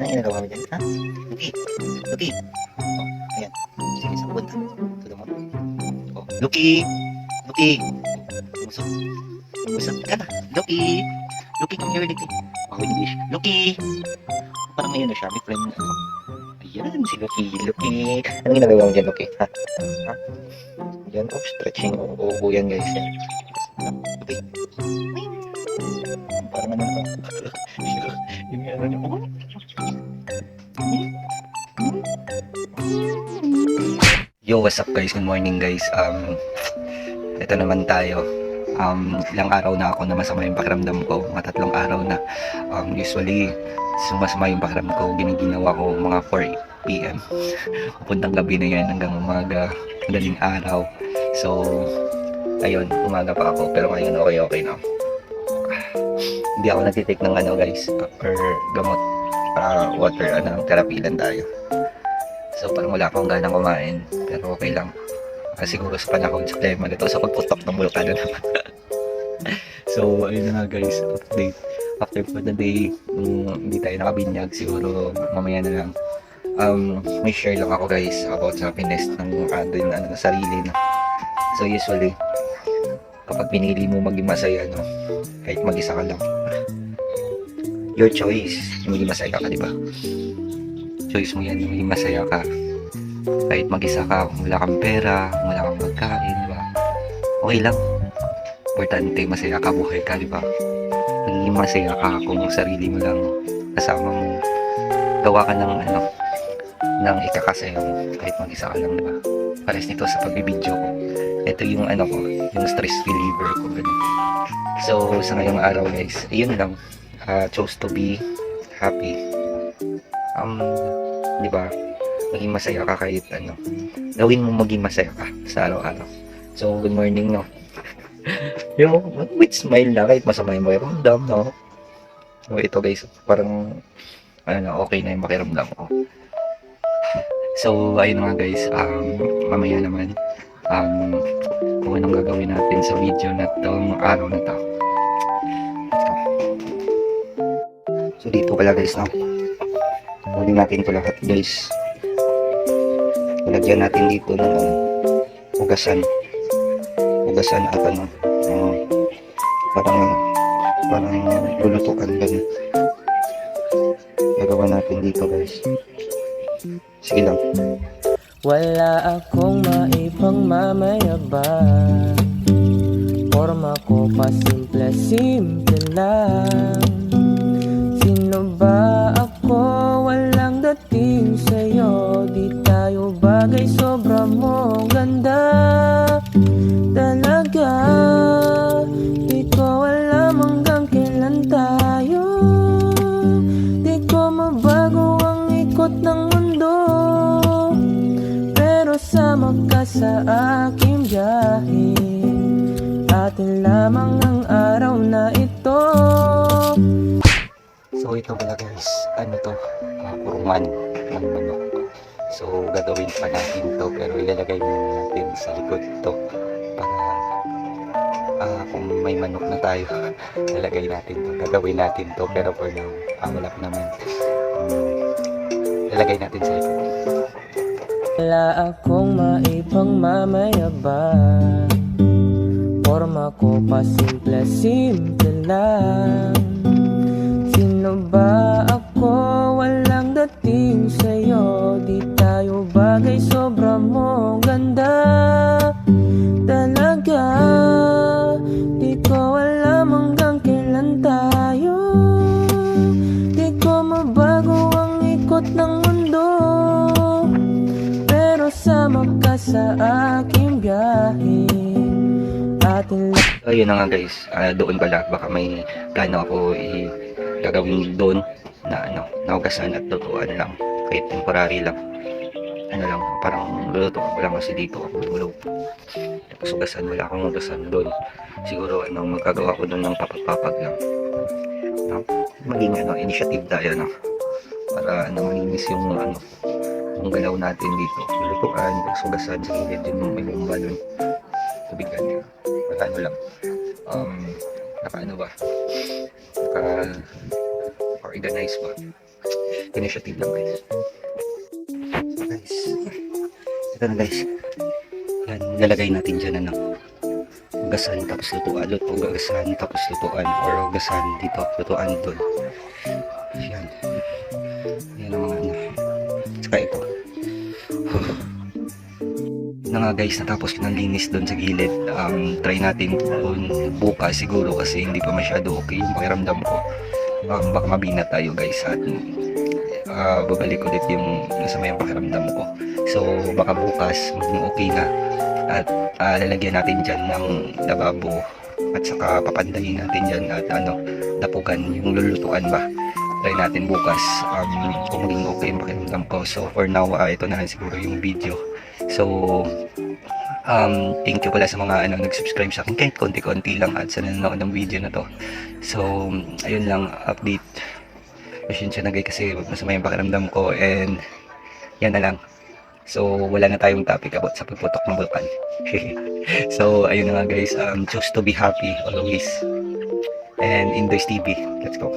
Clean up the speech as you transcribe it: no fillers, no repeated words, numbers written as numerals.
Anong ginagawa mo dyan? Ha? Luki! Luki! Oh, ayan. Sige, sa punta. Tulo mo. Oh, Luki! Luki! Umusap. Umusap ka na. Luki! Luki, come here, Luki. Oh, English. Luki! Parang ngayon na siya. May friend. Ano. Ayan, si Luki. Luki! Anong ginagawa mo dyan, Luki? Ha? Ha? Yan, oh, stretching. Oo, yan, guys. Yan. Luki. Parang ano na. Yung ano niya. Oh. Yo, what's up guys? Good morning guys. Ito naman tayo. Ilang araw na ako na masama yung pakiramdam ko. Mga 3 araw na. Usually, sumasama yung pakiramdam ko. Giniginawa ko mga 4 PM. Puntang gabi na yan hanggang umaga. Madaling araw. So, ayun, umaga pa ako. Pero ngayon okay na. Hindi ako nagtitake ng ano guys. Or gamot. Water, therapy lang tayo. So parang wala akong ganang kumain. Pero okay lang. Siguro sa panahon sa klima nito sa pagputok ng bulkano naman. So ayun na nga guys, update. After for the day, hindi tayo nakabinyag. Siguro mamaya na lang. May share lang ako guys about sa happiness ng ating sarili na. So usually, kapag pinili mo maging masaya, no, kahit mag-isa ka lang, your choice, maging masaya ka, di ba? Choice mo yan, maging masaya ka. Kahit mag-isa ka, kung wala kang pera, kung wala kang pagkain, di ba? Okay lang. Importante, masaya ka, buhay ka, di ba? Magiging masaya ka kung sarili mo lang kasama mo. Gawa ka ng ng ikakasaya mo, kahit mag-isa ka lang, di ba? Pares nito sa pagbibideo ko. Ito yung ko, yung stress reliever ko, ganun. So, sa ngayong araw guys, yun lang. Chose to be happy. Di ba? Maging masaya ka kahit gawin mo maging masaya ka sa araw-araw. So, good morning, no? Yung, with smile na, kahit masama yung pakiramdam, no? So, ito guys, parang, okay na yung pakiramdam ko. So, ayun nga guys, mamaya naman, kung anong gagawin natin sa video na itong araw na to. So, dito pala guys, no? Huling natin ito lahat guys. Lagyan natin dito ng ugasan at parang lulutukan ganun. Gagawa natin dito guys. Sige lang. Wala akong maipang mamayabang, forma ko pa simple lang. Sino ba ako? Walang dating sa'yo. Di tayo bagay, sobra mong ganda. Talaga, di ko alam hanggang kailan tayo. Di ko mabago ang ikot ng mundo, pero sama ka sa aking biyahe. Atin lamang ang araw na ito. So ito pala guys, kurungan ng manok. So gagawin pa natin to, pero ilalagay muna natin sa likod to para kung may manok na tayo, ilalagay natin to, gagawin natin to, pero for now, wala pa naman. Ilalagay natin sa likod. Wala akong maipang mamayabang, forma ko pa simple lang. Sino ba ako? Walang dating sa'yo. Di tayo bagay, sobra mong ganda. Talaga, di ko alam hanggang kailan tayo. Di ko mabago ang ikot ng mundo, pero sama ka sa aking biyahe. Ayun na nga guys, doon pala, baka may plano ako gagawin doon na naugasan at lutuan lang, kahit temporary lang, parang lulutuan ko lang kasi dito ako tulog, tapos ugasan, wala akong ugasan doon. Siguro magkagawa ko doon ng papag-papag lang, maging initiative tayo, para malinis yung yung galaw natin dito, lulutuan, tapos ugasan sa gilid yung may bomba doon, tubigan niya, lang, naka-organize ba. initiative lang guys. Guys, ito na guys. Yan, lalagay natin dyan gasan tapos gagasan tapos lutuan, or gasan dito, lutuan doon. Yan. Yan ang mga Saka ito. Na nga guys, natapos ko ng linis doon sa gilid. Try natin doon bukas siguro kasi hindi pa masyado okay yung pakiramdam ko. Baka mabina tayo guys at babalik ulit yung masama yung pakiramdam ko. So baka bukas maging okay na at lalagyan natin dyan ng lababo at saka papandahin natin dyan at dapugan yung lulutuan ba. Try natin bukas kung maging okay yung pakiramdam ko. So for now, ito na lang siguro yung video. So thank you pala sa mga nag-subscribe sa akin kahit konti-konti lang at sa nanonood ng video na to. So ayun lang, update. Pasensya na guys kasi masama yung pakiramdam ko and yan na lang. So wala na tayong topic about sa pagputok ng bulkan. So ayun na nga guys, choose to be happy always. And Indoys TV, let's go.